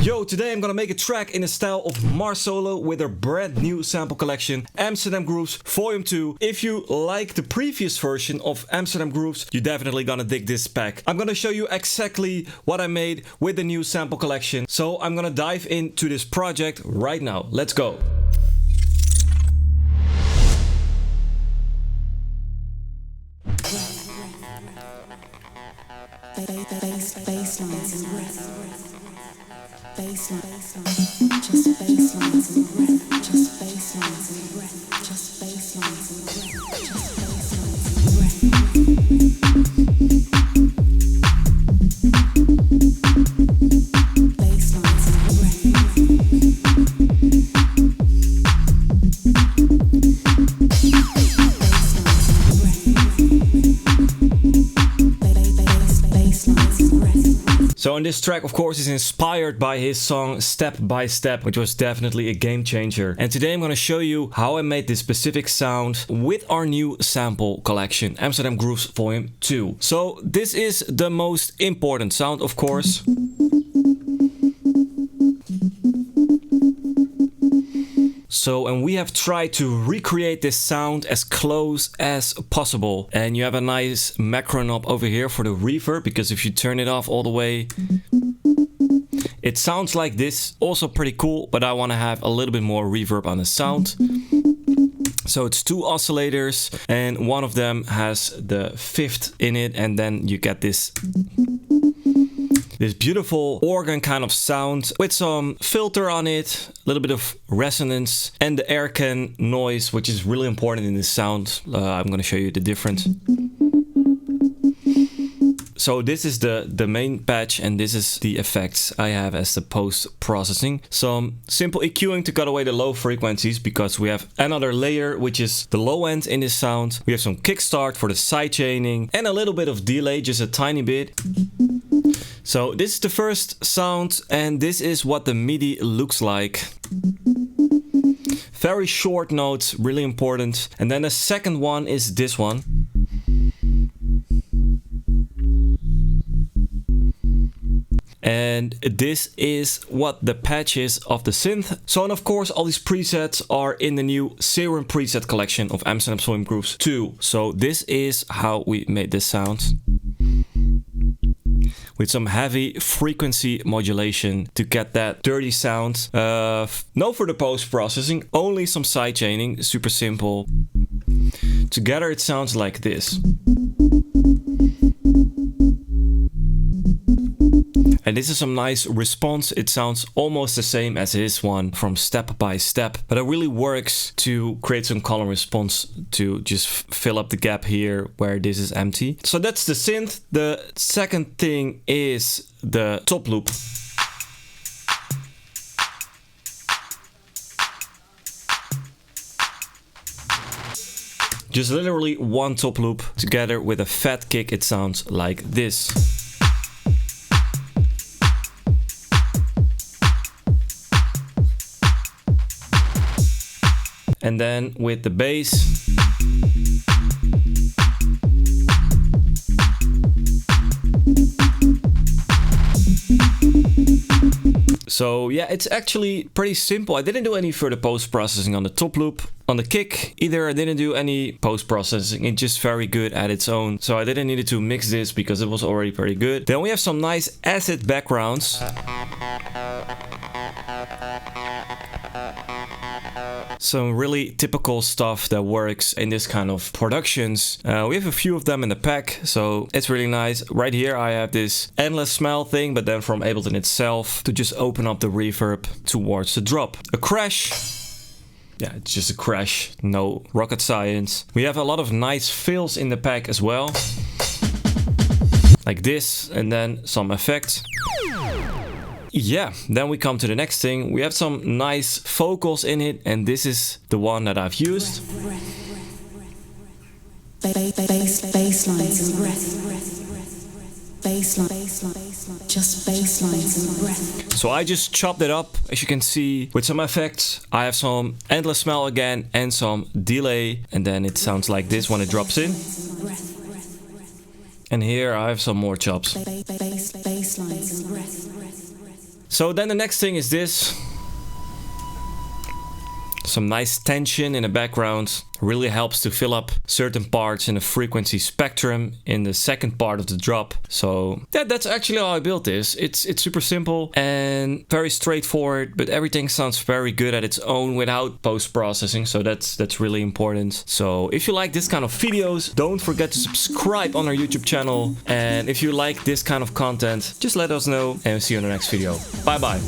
Yo, today I'm gonna make a track in the style of Marsolo with their brand new sample collection, Amsterdam Grooves Vol.2. If you like the previous version of Amsterdam Grooves, you're definitely gonna dig this pack. I'm gonna show you exactly what I made with the new sample collection. So I'm gonna dive into this project right now. Let's go. Basslines and breath. Basslines, just basslines and breath. Just basslines and breath. Just basslines and breath. Just basslines and breath. Basslines and So on this track, of course, is inspired by his song Step by Step, which was definitely a game changer. And today I'm going to show you how I made this specific sound with our new sample collection, Amsterdam Grooves Vol.2. So this is the most important sound, of course. And we have tried to recreate this sound as close as possible. And you have a nice macro knob over here for the reverb, because if you turn it off all the way, it sounds like this. Also pretty cool, but I want to have a little bit more reverb on the sound. So it's two oscillators and one of them has the fifth in it, and then you get this beautiful organ kind of sound with some filter on it, a little bit of resonance, and the air can noise, which is really important in this sound. I'm going to show you the difference. So this is the main patch, and this is the effects I have as the post-processing. Some simple EQing to cut away the low frequencies, because we have another layer, which is the low end in this sound. We have some kickstart for the sidechaining, and a little bit of delay, just a tiny bit. So this is the first sound, and this is what the MIDI looks like. Very short notes, really important. And then the second one is this one. And this is what the patch is of the synth. So, and of course, all these presets are in the new Serum preset collection of Amsterdam Grooves 2. So this is how we made this sound, with some heavy frequency modulation to get that dirty sound. No further post-processing, only some sidechaining, super simple. Together it sounds like this. And this is some nice response. It sounds almost the same as his one from Step by Step, but it really works to create some color response to just fill up the gap here where this is empty. So that's the synth. The second thing is the top loop. Just literally one top loop together with a fat kick. It sounds like this. And then with the bass, so yeah, it's actually pretty simple. I didn't do any further post-processing on the top loop. On the kick either, I didn't do any post-processing. It's just very good at its own. So I didn't need to mix this because it was already pretty good. Then we have some nice acid backgrounds. Some really typical stuff that works in this kind of productions. We have a few of them in the pack, so it's really nice. Right here I have this endless smell thing, but then from Ableton itself, to just open up the reverb towards the drop. A crash. Yeah, it's just a crash, no rocket science. We have a lot of nice fills in the pack as well, like this, and then some effects. Yeah, then we come to the next thing. We have some nice vocals in it, and this is the one that I've used. Basslines and breath. Bassline, just basslines and breath. So I just chopped it up, as you can see, with some effects. I have some endless smell again and some delay, and then it sounds like this when it drops in. And here I have some more chops. So then the next thing is this. Some nice tension in the background really helps to fill up certain parts in the frequency spectrum in the second part of the drop. So that's actually how I built this. It's super simple and very straightforward, but everything sounds very good at its own without post-processing. So that's really important. So if you like this kind of videos, don't forget to subscribe on our YouTube channel. And if you like this kind of content, just let us know and we'll see you in the next video. Bye bye.